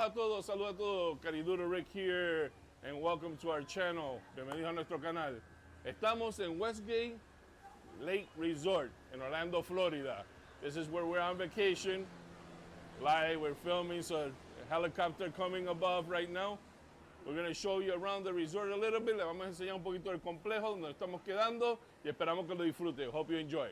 Saludos a todos, Cariduro Rick here, and welcome to our channel. Bienvenidos a nuestro canal. Estamos en Westgate Lake Resort in Orlando, Florida. This is where we're on vacation. Live, we're filming, so a helicopter coming above right now. We're going to show you around the resort a little bit. Le vamos a enseñar un poquito del complejo donde estamos quedando y esperamos que lo disfruten. Hope you enjoy.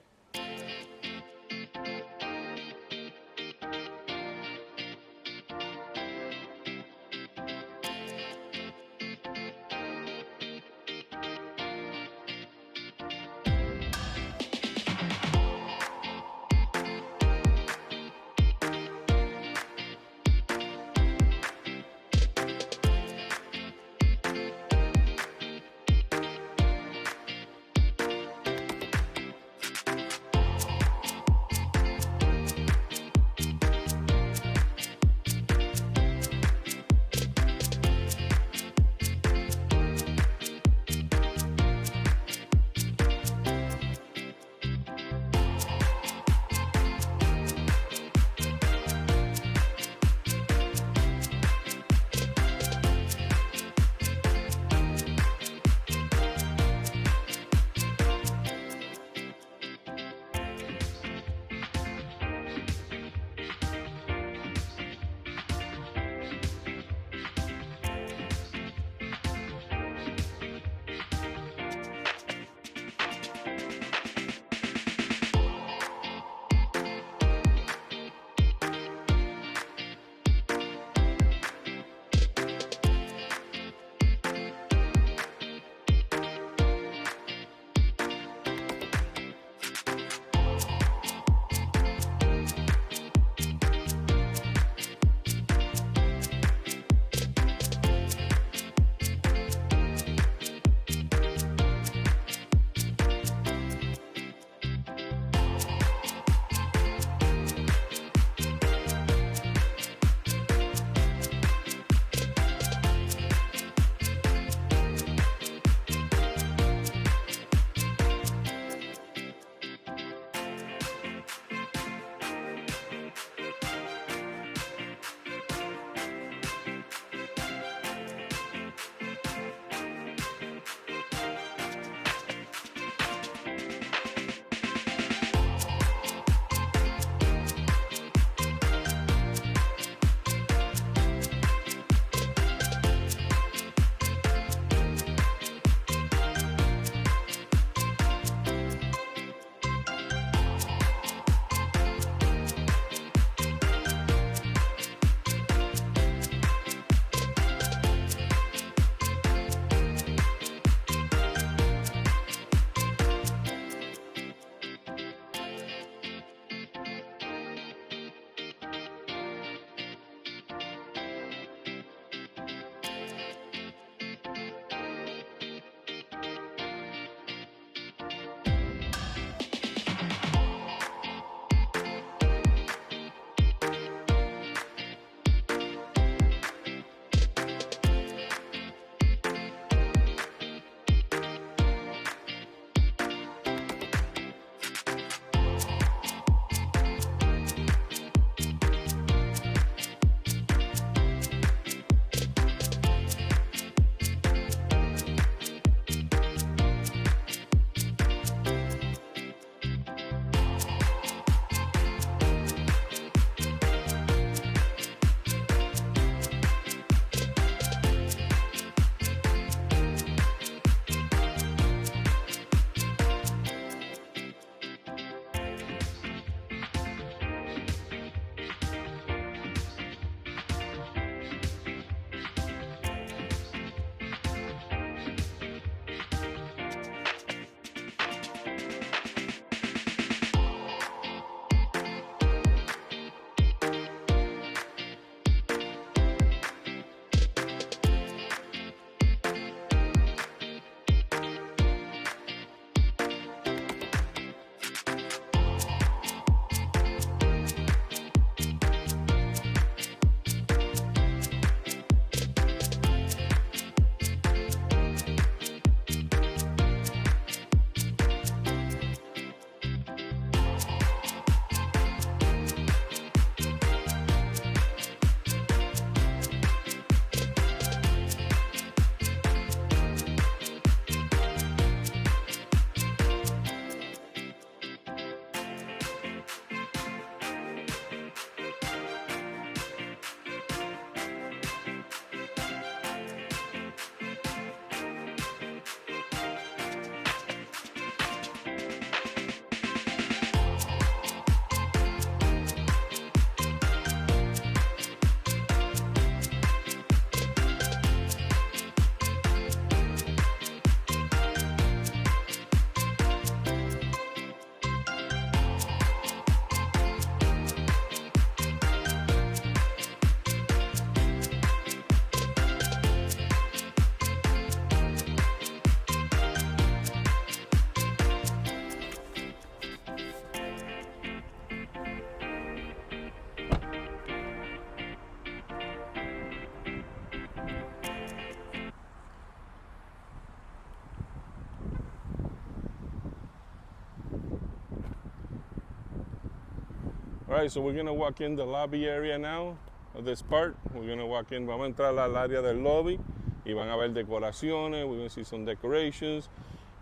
All right, so we're gonna walk in the lobby area now of this part. We're gonna walk in, vamos a entrar al área del lobby y van a ver decoraciones. We're gonna see some decorations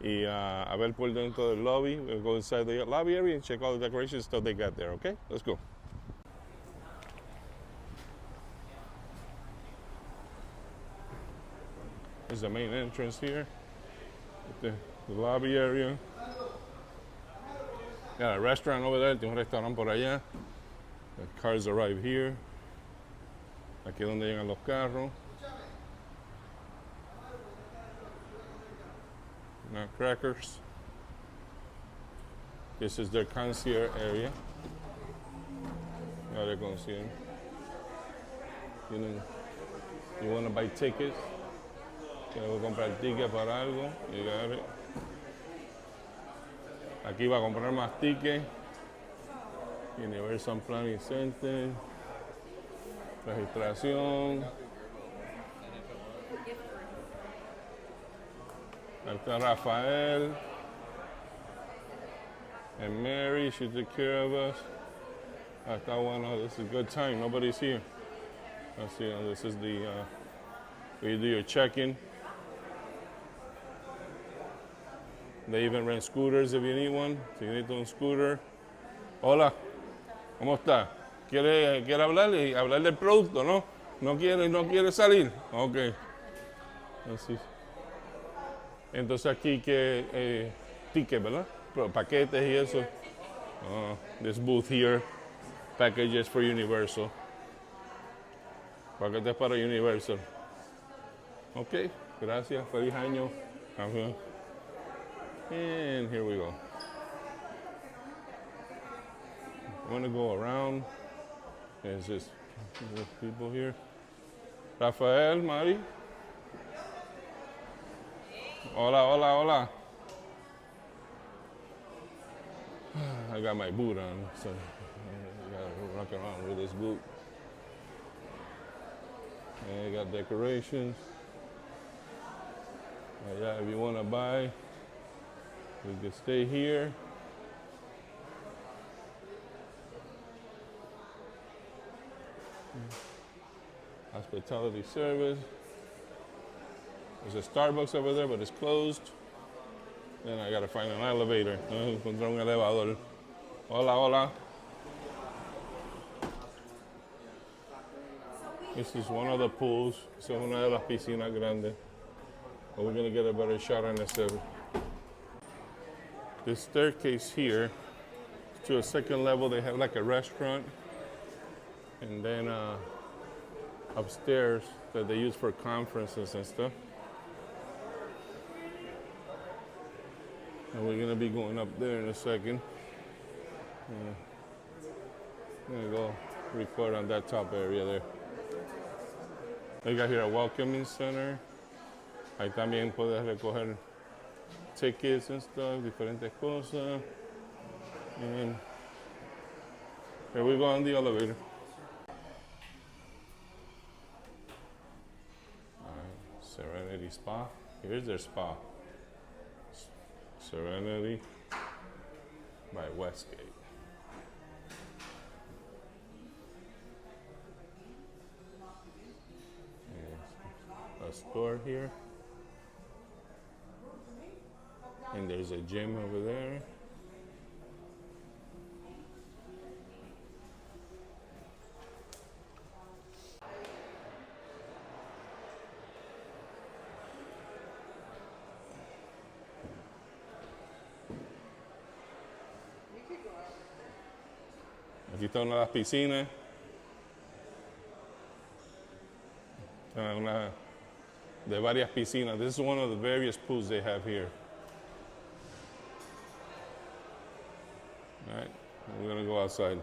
y a ver por dentro del lobby. We'll go inside the lobby area and check all the decorations stuff they got there, okay? Let's go. This is the main entrance here. The lobby area. Got a restaurant over there, tiene un restaurante por allá. The cars arrive here. Aquí es donde llegan los carros. Nutcrackers. This is their concierge area. Ahora concierge. You want to buy tickets? Quiero comprar tickets para algo. You got it. Aquí va a comprar más tickets. Universal Planning Center. Registración. Ahí está Rafael. And Mary, she took care of us. I thought, well, this is a good time. Nobody's here. Let's see, this is the, where you do your check-in. They even rent scooters if you need one. Si necesita un scooter. Hola, ¿cómo está? ¿Quiere hablar y hablar del producto, no? ¿No quiere salir? Ok. Así. Entonces aquí que ticket, ¿verdad? Paquetes y eso. This booth here, packages for Universal. Paquetes para Universal. Ok, gracias, feliz año. And here we go. I'm gonna go around. There's just people here. Rafael, Mari. Hola, hola, hola. I got my boot on, so I gotta rock around with this boot. And I got decorations. Yeah, if you wanna buy, you can stay here. Hospitality service. There's a Starbucks over there, but it's closed. Then I gotta find an elevator. Encontrar un elevador. Hola, hola. This is one of the pools. Esa es una de las piscinas grandes. But we're gonna get a better shot on this. This staircase here to a second level. They have like a restaurant, and then upstairs that they use for conferences and stuff. And we're gonna be going up there in a second. I'm gonna go record on that top area there. They got here a welcoming center. Ahí también puedes recoger tickets and stuff, diferentes cosas. And here we go on the elevator. Serenity Spa. Here's their spa. Serenity by Westgate. There's a store here. And there's a gym over there. Aquí está una de las piscinas. Una de varias piscinas. This is one of the various pools they have here. All right, we're gonna go outside.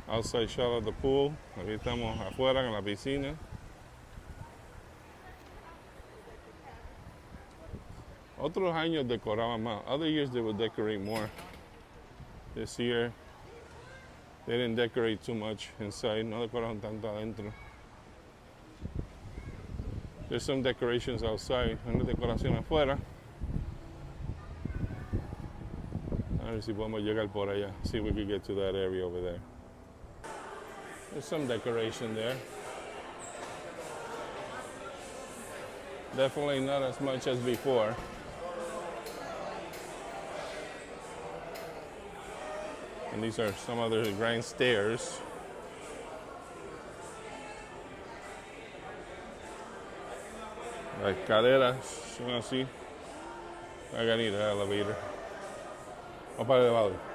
Outside shot of the pool. Aquí estamos afuera en la piscina. Otros años decoraban más. Other years they would decorate more. This year they didn't decorate too much inside. No decoraron tanto adentro. There's some decorations outside. Una decoración afuera. ver si podemos llegar por allá. See if we can get to that area over there. There's some decoration there. Definitely not as much as before. And these are some of the grand stairs. Las escaleras son así. I gotta need an elevator. Vamos para el elevador.